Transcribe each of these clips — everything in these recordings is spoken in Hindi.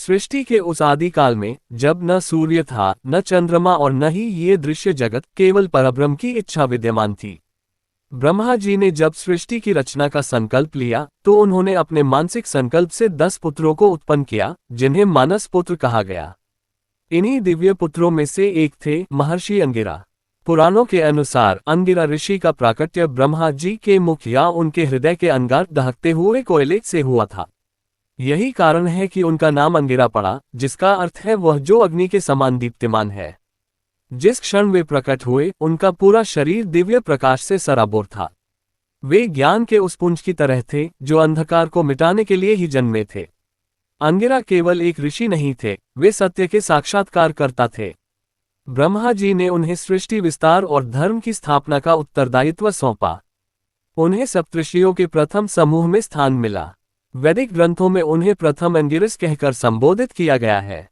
सृष्टि के उस आदिकाल में, जब न सूर्य था, न चंद्रमा और न ही ये दृश्य जगत, केवल परब्रह्म की इच्छा विद्यमान थी। ब्रह्मा जी ने जब सृष्टि की रचना का संकल्प लिया, तो उन्होंने अपने मानसिक संकल्प से 10 पुत्रों को उत्पन्न किया, जिन्हें मानस पुत्र कहा गया। इन्हीं दिव्य पुत्रों में से एक थे महर्षि अंगिरा। पुराणों के अनुसार अंगिरा ऋषि का प्राकट्य ब्रह्मा जी के मुख या उनके हृदय के अंगार दहकते हुए कोयले से हुआ था। यही कारण है कि उनका नाम अंगिरा पड़ा, जिसका अर्थ है वह जो अग्नि के समान दीप्तिमान है। जिस क्षण वे प्रकट हुए, उनका पूरा शरीर दिव्य प्रकाश से सराबोर था। वे ज्ञान के उस पुंज की तरह थे, जो अंधकार को मिटाने के लिए ही जन्मे थे। अंगिरा केवल एक ऋषि नहीं थे, वे सत्य के साक्षात्कारकर्ता थे। ब्रह्मा जी ने उन्हें सृष्टि विस्तार और धर्म की स्थापना का उत्तरदायित्व सौंपा। उन्हें सप्तऋषियों के प्रथम समूह में स्थान मिला। वैदिक ग्रंथों में उन्हें प्रथम अंगिरस कहकर संबोधित किया गया है।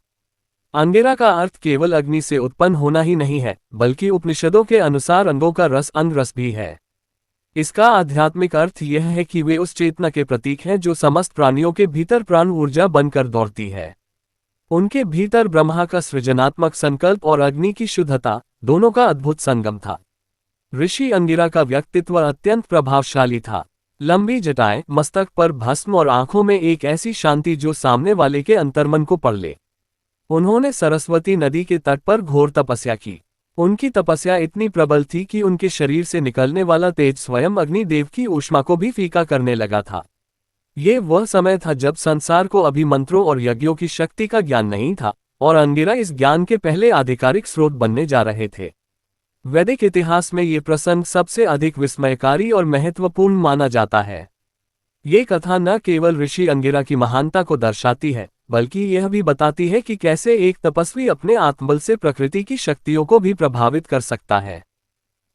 अंगिरा का अर्थ केवल अग्नि से उत्पन्न होना ही नहीं है, बल्कि उपनिषदों के अनुसार अंगों का रस अंगरस भी है। इसका आध्यात्मिक अर्थ यह है कि वे उस चेतना के प्रतीक हैं जो समस्त प्राणियों के भीतर प्राण ऊर्जा बनकर दौड़ती है। उनके भीतर ब्रह्मा का सृजनात्मक संकल्प और अग्नि की शुद्धता, दोनों का अद्भुत संगम था। ऋषि अंगिरा का व्यक्तित्व अत्यंत प्रभावशाली था। लंबी जटाएं, मस्तक पर भस्म और आंखों में एक ऐसी शांति जो सामने वाले के अंतर्मन को पढ़ ले। उन्होंने सरस्वती नदी के तट पर घोर तपस्या की। उनकी तपस्या इतनी प्रबल थी कि उनके शरीर से निकलने वाला तेज स्वयं अग्निदेव की ऊष्मा को भी फीका करने लगा था। ये वह समय था जब संसार को अभी मंत्रों और यज्ञों की शक्ति का ज्ञान नहीं था, और अंगिरा इस ज्ञान के पहले आधिकारिक स्रोत बनने जा रहे थे। वैदिक इतिहास में ये प्रसंग सबसे अधिक विस्मयकारी और महत्वपूर्ण माना जाता है। ये कथा न केवल ऋषि अंगिरा की महानता को दर्शाती है, बल्कि यह भी बताती है कि कैसे एक तपस्वी अपने आत्मबल से प्रकृति की शक्तियों को भी प्रभावित कर सकता है।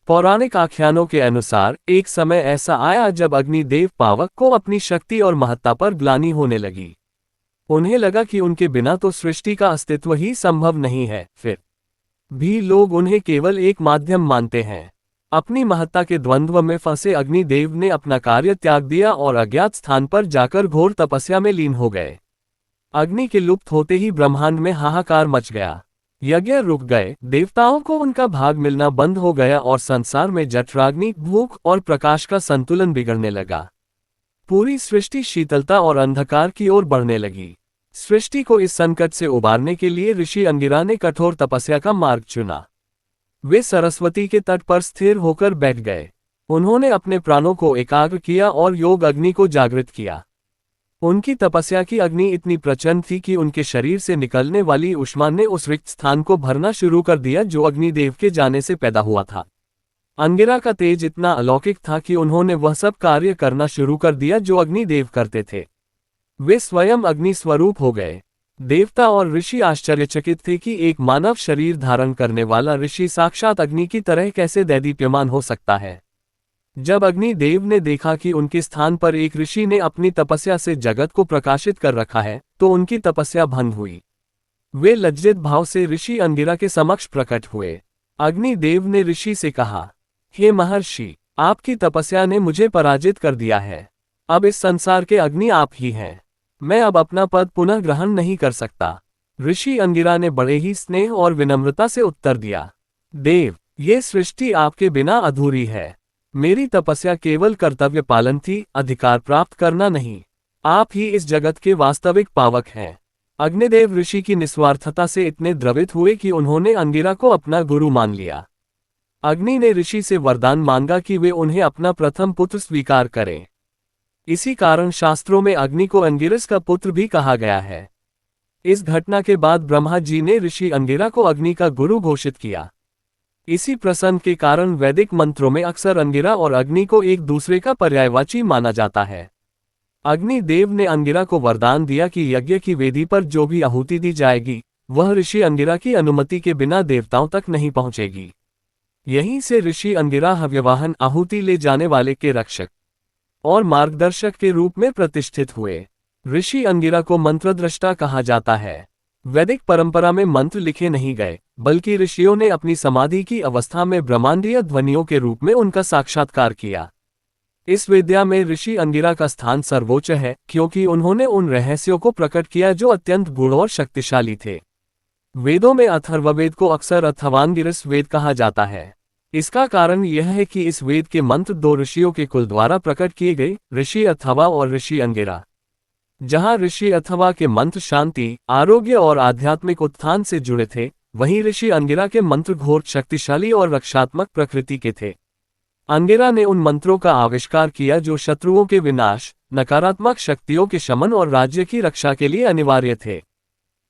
पौराणिक आख्यानों के अनुसार एक समय ऐसा आया जब अग्निदेव पावक को अपनी शक्ति और महत्ता पर ग्लानि होने लगी। उन्हें लगा कि उनके बिना तो सृष्टि का अस्तित्व ही संभव नहीं है। फिर भी लोग उन्हें केवल एक माध्यम मानते हैं। अपनी महत्ता के द्वंद्व में फंसे अग्निदेव ने अपना कार्य त्याग दिया और अज्ञात स्थान पर जाकर घोर तपस्या में लीन हो गए। अग्नि के लुप्त होते ही ब्रह्मांड में हाहाकार मच गया। यज्ञ रुक गए, देवताओं को उनका भाग मिलना बंद हो गया और संसार में जठराग्नि, भूख और प्रकाश का संतुलन बिगड़ने लगा। पूरी सृष्टि शीतलता और अंधकार की ओर बढ़ने लगी। सृष्टि को इस संकट से उबारने के लिए ऋषि अंगिरा ने कठोर तपस्या का मार्ग चुना। वे सरस्वती के तट पर स्थिर होकर बैठ गए। उन्होंने अपने प्राणों को एकाग्र किया और योग अग्नि को जागृत किया। उनकी तपस्या की अग्नि इतनी प्रचंड थी कि उनके शरीर से निकलने वाली ऊष्मा ने उस रिक्त स्थान को भरना शुरू कर दिया जो अग्निदेव के जाने से पैदा हुआ था। अंगिरा का तेज इतना अलौकिक था कि उन्होंने वह सब कार्य करना शुरू कर दिया जो अग्निदेव करते थे। वे स्वयं अग्नि स्वरूप हो गए। देवता और ऋषि आश्चर्यचकित थे कि एक मानव शरीर धारण करने वाला ऋषि साक्षात अग्नि की तरह कैसे दैदीप्यमान हो सकता है। जब अग्निदेव ने देखा कि उनके स्थान पर एक ऋषि ने अपनी तपस्या से जगत को प्रकाशित कर रखा है, तो उनकी तपस्या भंग हुई। वे लज्जित भाव से ऋषि अंगिरा के समक्ष प्रकट हुए। अग्निदेव ने ऋषि से कहा, हे महर्षि, आपकी तपस्या ने मुझे पराजित कर दिया है। अब इस संसार के अग्नि आप ही हैं। मैं अब अपना पद पुनः ग्रहण नहीं कर सकता। ऋषि अंगिरा ने बड़े ही स्नेह और विनम्रता से उत्तर दिया, देव, ये सृष्टि आपके बिना अधूरी है। मेरी तपस्या केवल कर्तव्य पालन थी, अधिकार प्राप्त करना नहीं। आप ही इस जगत के वास्तविक पावक हैं। अग्निदेव ऋषि की निस्वार्थता से इतने द्रवित हुए कि उन्होंने अंगिरा को अपना गुरु मान लिया। अग्नि ने ऋषि से वरदान मांगा कि वे उन्हें अपना प्रथम पुत्र स्वीकार करें। इसी कारण शास्त्रों में अग्नि को अंगिरस का पुत्र भी कहा गया है। इस घटना के बाद ब्रह्मा जी ने ऋषि अंगिरा को अग्नि का गुरु घोषित किया। इसी प्रसंग के कारण वैदिक मंत्रों में अक्सर अंगिरा और अग्नि को एक दूसरे का पर्यायवाची माना जाता है। अग्निदेव ने अंगिरा को वरदान दिया कि यज्ञ की वेदी पर जो भी आहुति दी जाएगी, वह ऋषि अंगिरा की अनुमति के बिना देवताओं तक नहीं पहुंचेगी। यहीं से ऋषि अंगिरा हव्यवाहन, आहुति ले जाने वाले के रक्षक और मार्गदर्शक के रूप में प्रतिष्ठित हुए। ऋषि अंगिरा को मंत्रद्रष्टा कहा जाता है। वैदिक परंपरा में मंत्र लिखे नहीं गए, बल्कि ऋषियों ने अपनी समाधि की अवस्था में ब्रह्मांडीय ध्वनियों के रूप में उनका साक्षात्कार किया। इस विद्या में ऋषि अंगिरा का स्थान सर्वोच्च है, क्योंकि उन्होंने उन रहस्यों को प्रकट किया जो अत्यंत गूढ़ और शक्तिशाली थे। वेदों में अथर्ववेद को अक्सर अथर्वांगिरस वेद कहा जाता है। इसका कारण यह है कि इस वेद के मंत्र दो ऋषियों के कुल द्वारा प्रकट किए गए, ऋषि अथर्वा और ऋषि अंगिरा। जहां ऋषि अथर्वा के मंत्र शांति, आरोग्य और आध्यात्मिक उत्थान से जुड़े थे, वहीं ऋषि अंगिरा के मंत्र घोर शक्तिशाली और रक्षात्मक प्रकृति के थे। अंगिरा ने उन मंत्रों का आविष्कार किया जो शत्रुओं के विनाश, नकारात्मक शक्तियों के शमन और राज्य की रक्षा के लिए अनिवार्य थे।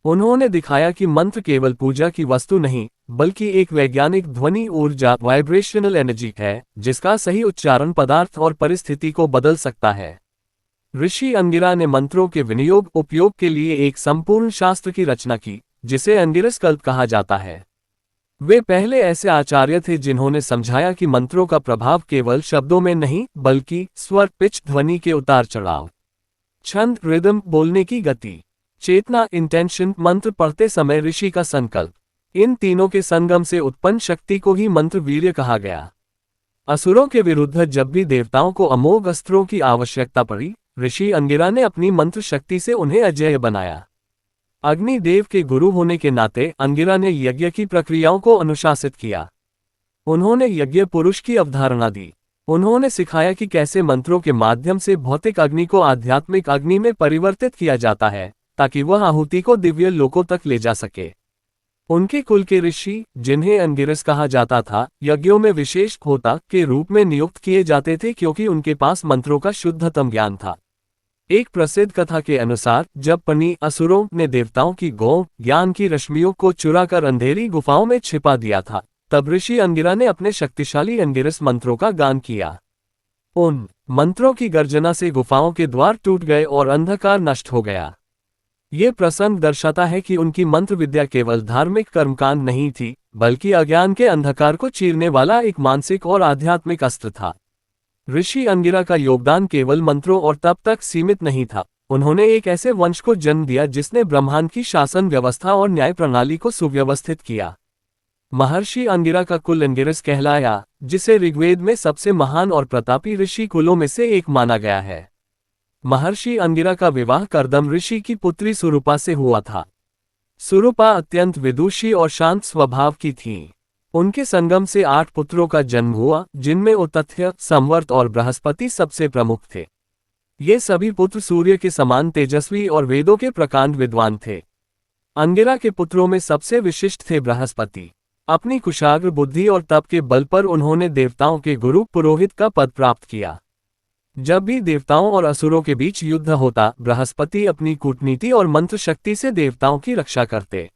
उन्होंने दिखाया कि मंत्र केवल पूजा की वस्तु नहीं, बल्कि एक वैज्ञानिक ध्वनि ऊर्जा वाइब्रेशनल एनर्जी है, जिसका सही उच्चारण पदार्थ और परिस्थिति को बदल सकता है। ऋषि अंगिरा ने मंत्रों के विनियोग उपयोग के लिए एक संपूर्ण शास्त्र की रचना की, जिसे अंगिरस कल्प कहा जाता है। वे पहले ऐसे आचार्य थे जिन्होंने समझाया कि मंत्रों का प्रभाव केवल शब्दों में नहीं, बल्कि स्वर, पिच, ध्वनि के उतार चढ़ाव, छंद, रिदम, बोलने की गति, चेतना, इंटेंशन, मंत्र पढ़ते समय ऋषि का संकल्प, इन तीनों के संगम से उत्पन्न शक्ति को ही मंत्र वीर्य कहा गया। असुरों के विरुद्ध जब भी देवताओं को अमोघ अस्त्रों की आवश्यकता पड़ी, ऋषि अंगिरा ने अपनी मंत्र शक्ति से उन्हें अजेय बनाया। अग्निदेव के गुरु होने के नाते अंगिरा ने यज्ञ की प्रक्रियाओं को अनुशासित किया। उन्होंने यज्ञ पुरुष की अवधारणा दी। उन्होंने सिखाया कि कैसे मंत्रों के माध्यम से भौतिक अग्नि को आध्यात्मिक अग्नि में परिवर्तित किया जाता है, ताकि वह आहुति को दिव्य लोकों तक ले जा सके। उनके कुल के ऋषि, जिन्हें अंगिरस कहा जाता था, यज्ञों में विशेष होता के रूप में नियुक्त किए जाते थे, क्योंकि उनके पास मंत्रों का शुद्धतम ज्ञान था। एक प्रसिद्ध कथा के अनुसार, जब पनी असुरों ने देवताओं की गौ ज्ञान की रश्मियों को चुराकर अंधेरी गुफाओं में छिपा दिया था, तब ऋषि अंगिरा ने अपने शक्तिशाली अंगिरस मंत्रों का गान किया। उन मंत्रों की गर्जना से गुफाओं के द्वार टूट गए और अंधकार नष्ट हो गया। ये प्रसंग दर्शाता है कि उनकी मंत्र विद्या केवल धार्मिक कर्मकांड नहीं थी, बल्कि अज्ञान के अंधकार को चीरने वाला एक मानसिक और आध्यात्मिक अस्त्र था। ऋषि अंगिरा का योगदान केवल मंत्रों और तप तक सीमित नहीं था। उन्होंने एक ऐसे वंश को जन्म दिया जिसने ब्रह्मांड की शासन व्यवस्था और न्याय प्रणाली को सुव्यवस्थित किया। महर्षि अंगिरा का कुल अंगिरस कहलाया, जिसे ऋग्वेद में सबसे महान और प्रतापी ऋषि कुलों में से एक माना गया है। महर्षि अंगिरा का विवाह कर्दम ऋषि की पुत्री सुरूपा से हुआ था। सुरूपा अत्यंत विदुषी और शांत स्वभाव की थीं। उनके संगम से 8 पुत्रों का जन्म हुआ, जिनमें उतथ्य, संवर्त और बृहस्पति सबसे प्रमुख थे। ये सभी पुत्र सूर्य के समान तेजस्वी और वेदों के प्रकांड विद्वान थे। अंगिरा के पुत्रों में सबसे विशिष्ट थे बृहस्पति। अपनी कुशाग्र बुद्धि और तप के बल पर उन्होंने देवताओं के गुरु पुरोहित का पद प्राप्त किया। जब भी देवताओं और असुरों के बीच युद्ध होता, बृहस्पति अपनी कूटनीति और मंत्र शक्ति से देवताओं की रक्षा करते।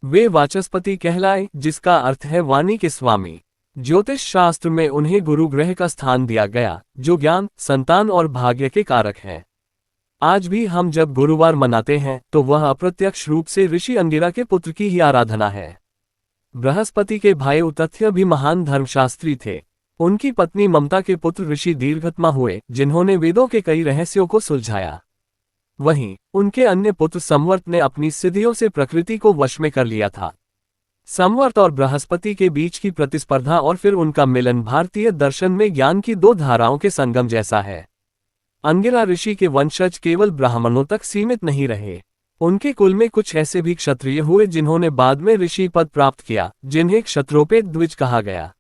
वे वाचस्पति कहलाए, जिसका अर्थ है वाणी के स्वामी। ज्योतिष शास्त्र में उन्हें गुरु ग्रह का स्थान दिया गया, जो ज्ञान, संतान और भाग्य के कारक हैं। आज भी हम जब गुरुवार मनाते हैं, तो वह अप्रत्यक्ष रूप से ऋषि अंगिरा के पुत्र की ही आराधना है। बृहस्पति के भाई उतथ्य भी महान धर्मशास्त्री थे। उनकी पत्नी ममता के पुत्र ऋषि दीर्घत्मा हुए, जिन्होंने वेदों के कई रहस्यों को सुलझाया। वहीं उनके अन्य पुत्र संवर्त ने अपनी सिद्धियों से प्रकृति को वश में कर लिया था। संवर्त और बृहस्पति के बीच की प्रतिस्पर्धा और फिर उनका मिलन भारतीय दर्शन में ज्ञान की 2 धाराओं के संगम जैसा है। अंगिरा ऋषि के वंशज केवल ब्राह्मणों तक सीमित नहीं रहे। उनके कुल में कुछ ऐसे भी क्षत्रिय हुए जिन्होंने बाद में ऋषि पद प्राप्त किया, जिन्हें क्षत्रोपेत द्विज कहा गया।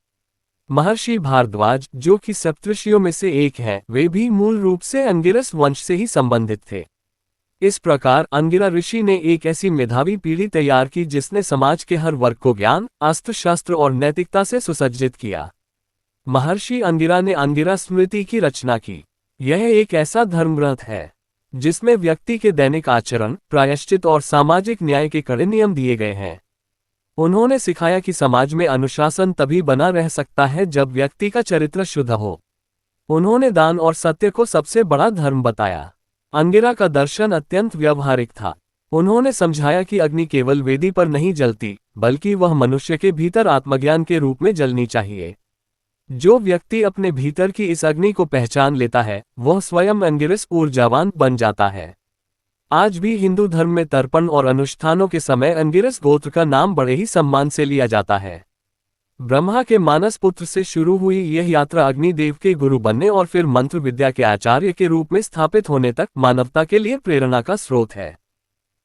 महर्षि भारद्वाज, जो कि सप्तऋषियों में से एक हैं, वे भी मूल रूप से अंगिरस वंश से ही संबंधित थे। इस प्रकार अंगिरा ऋषि ने एक ऐसी मेधावी पीढ़ी तैयार की जिसने समाज के हर वर्ग को ज्ञान, अस्त्र शस्त्र और नैतिकता से सुसज्जित किया। महर्षि अंगिरा ने अंगिरा स्मृति की रचना की। यह एक ऐसा धर्मग्रंथ है जिसमें व्यक्ति के दैनिक आचरण, प्रायश्चित और सामाजिक न्याय के कड़े नियम दिए गए हैं। उन्होंने सिखाया कि समाज में अनुशासन तभी बना रह सकता है जब व्यक्ति का चरित्र शुद्ध हो। उन्होंने दान और सत्य को सबसे बड़ा धर्म बताया। अंगिरा का दर्शन अत्यंत व्यावहारिक था। उन्होंने समझाया कि अग्नि केवल वेदी पर नहीं जलती, बल्कि वह मनुष्य के भीतर आत्मज्ञान के रूप में जलनी चाहिए। जो व्यक्ति अपने भीतर की इस अग्नि को पहचान लेता है, वह स्वयं अंगिरस ऊर्जावान बन जाता है। आज भी हिंदू धर्म में तर्पण और अनुष्ठानों के समय अंगिरस गोत्र का नाम बड़े ही सम्मान से लिया जाता है। ब्रह्मा के मानस पुत्र से शुरू हुई यह यात्रा अग्निदेव के गुरु बनने और फिर मंत्र विद्या के आचार्य के रूप में स्थापित होने तक मानवता के लिए प्रेरणा का स्रोत है।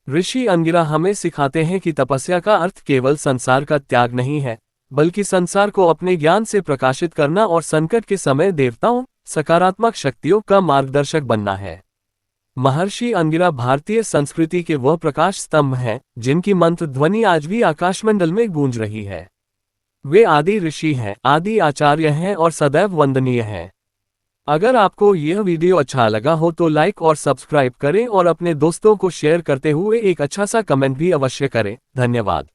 ऋषि अंगिरा हमें सिखाते हैं कि तपस्या का अर्थ केवल संसार का त्याग नहीं है, बल्कि संसार को अपने ज्ञान से प्रकाशित करना और संकट के समय देवताओं, सकारात्मक शक्तियों का मार्गदर्शक बनना है। महर्षि अंगिरा भारतीय संस्कृति के वह प्रकाश स्तंभ हैं, जिनकी मंत्र ध्वनि आज भी आकाशमंडल में गूंज रही है। वे आदि ऋषि हैं, आदि आचार्य हैं और सदैव वंदनीय हैं। अगर आपको यह वीडियो अच्छा लगा हो तो लाइक और सब्सक्राइब करें और अपने दोस्तों को शेयर करते हुए एक अच्छा सा कमेंट भी अवश्य करें। धन्यवाद।